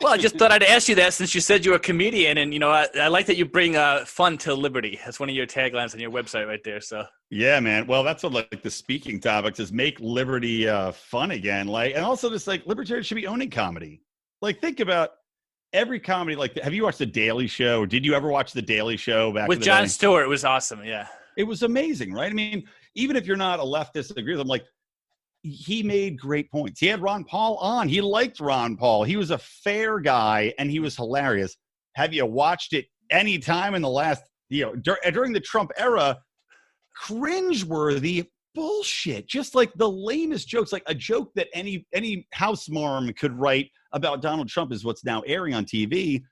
Well, I just thought I'd ask you that since you said you're a comedian, and I like that you bring fun to liberty. That's one of your taglines on your website right there. So yeah, man. Well, that's what like the speaking topics is: make liberty fun again. Like, and also just like libertarians should be owning comedy. Like, think about every comedy. Like, have you watched The Daily Show? Or did you ever watch The Daily Show back with in the Jon day? Stewart? It was awesome. Yeah, it was amazing, right? I mean, even if you're not a leftist, agree with him. Like, he made great points. He had Ron Paul on. He liked Ron Paul. He was a fair guy, and he was hilarious. Have you watched it any time in the last, during the Trump era? Cringeworthy bullshit. Just like the lamest jokes, like a joke that any house marm could write about Donald Trump is what's now airing on TV.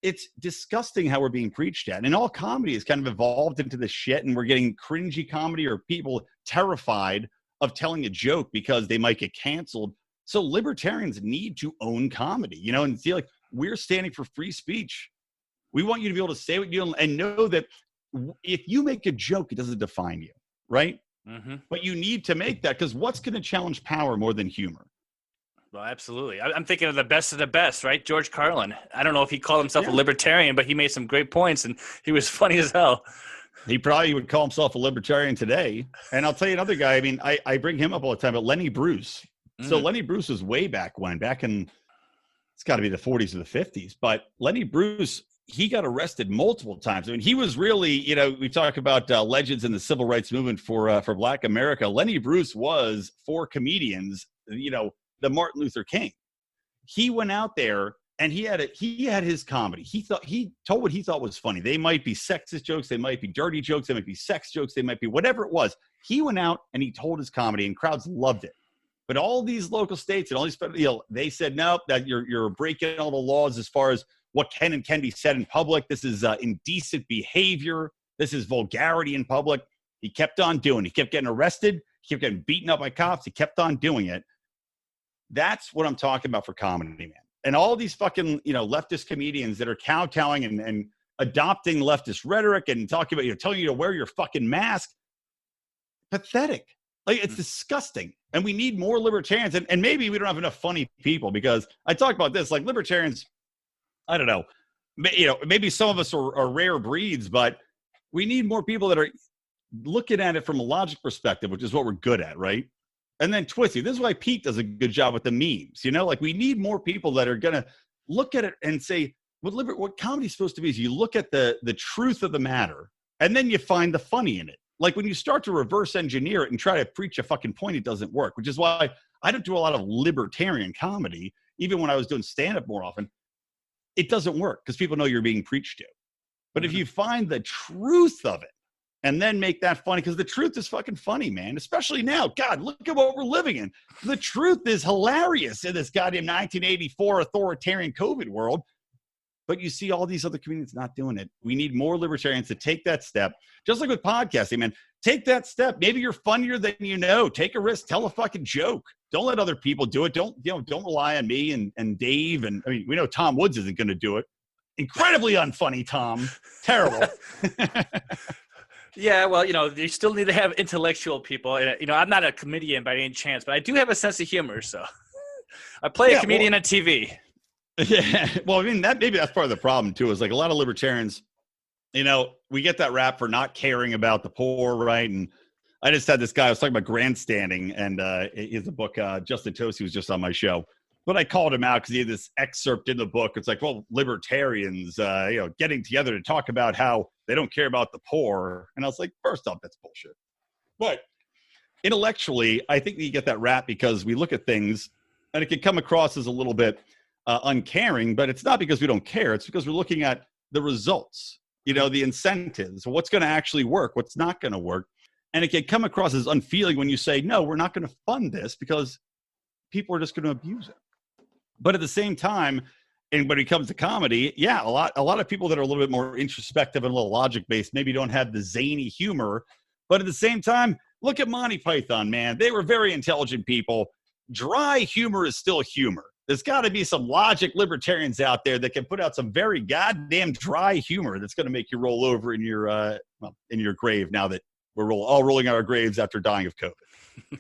It's disgusting how we're being preached at. And all comedy has kind of evolved into this shit, and we're getting cringy comedy or people terrified of telling a joke because they might get canceled. So libertarians need to own comedy, and see like we're standing for free speech. We want you to be able to say what you and know that if you make a joke, it doesn't define you, right? Mm-hmm. But you need to make that because what's going to challenge power more than humor? Well, absolutely. I'm thinking of the best, right? George Carlin. I don't know if he called himself a libertarian, but he made some great points, and he was funny as hell. He probably would call himself a libertarian today. And I'll tell you another guy. I mean, I bring him up all the time, but Lenny Bruce. Mm-hmm. So Lenny Bruce was way back in, it's got to be the 40s or the 50s. But Lenny Bruce, he got arrested multiple times. I mean, he was really, we talk about legends in the civil rights movement for Black America. Lenny Bruce was, for comedians, the Martin Luther King. He went out there. And he had his comedy. He told what he thought was funny. They might be sexist jokes, they might be dirty jokes, they might be sex jokes, they might be whatever it was. He went out and he told his comedy, and crowds loved it. But all these local states and all these, they said no, that you're breaking all the laws as far as what can and can be said in public. This is indecent behavior. This is vulgarity in public. He kept on doing it. He kept getting arrested. He kept getting beaten up by cops. He kept on doing it. That's what I'm talking about for comedy, man. And all these fucking, leftist comedians that are kowtowing and adopting leftist rhetoric and talking about, telling you to wear your fucking mask. Pathetic. Like, it's disgusting. And we need more libertarians. And maybe we don't have enough funny people, because I talk about this, like libertarians, I don't know, maybe some of us are rare breeds, but we need more people that are looking at it from a logic perspective, which is what we're good at, right? And then twisty. This is why Pete does a good job with the memes. Like we need more people that are going to look at it and say, what comedy's supposed to be is you look at the truth of the matter, and then you find the funny in it. Like when you start to reverse engineer it and try to preach a fucking point, it doesn't work, which is why I don't do a lot of libertarian comedy. Even when I was doing stand-up more often, it doesn't work because people know you're being preached to. But if you find the truth of it, and then make that funny, because the truth is fucking funny, man. Especially now. God, look at what we're living in. The truth is hilarious in this goddamn 1984 authoritarian COVID world. But you see all these other comedians not doing it. We need more libertarians to take that step. Just like with podcasting, man. Take that step. Maybe you're funnier than you know. Take a risk. Tell a fucking joke. Don't let other people do it. Don't rely on me and Dave. And I mean, we know Tom Woods isn't going to do it. Incredibly unfunny, Tom. Terrible. Yeah, well, you still need to have intellectual people. And, I'm not a comedian by any chance, but I do have a sense of humor. So I play a comedian on TV. Yeah. Well, I mean, maybe that's part of the problem, too, is like a lot of libertarians, we get that rap for not caring about the poor, right? And I just had this guy, I was talking about grandstanding, and he has a book, Justin Tosi was just on my show. But I called him out because he had this excerpt in the book. It's like, well, libertarians, getting together to talk about how they don't care about the poor. And I was like, first off, that's bullshit. But intellectually, I think you get that rap because we look at things and it can come across as a little bit uncaring, but it's not because we don't care. It's because we're looking at the results, the incentives, what's going to actually work, what's not going to work. And it can come across as unfeeling when you say, no, we're not going to fund this because people are just going to abuse it. But at the same time, and when it comes to comedy, yeah, a lot of people that are a little bit more introspective and a little logic-based maybe don't have the zany humor. But at the same time, look at Monty Python, man. They were very intelligent people. Dry humor is still humor. There's got to be some logic libertarians out there that can put out some very goddamn dry humor that's going to make you roll over in your grave now that we're all rolling out our graves after dying of COVID.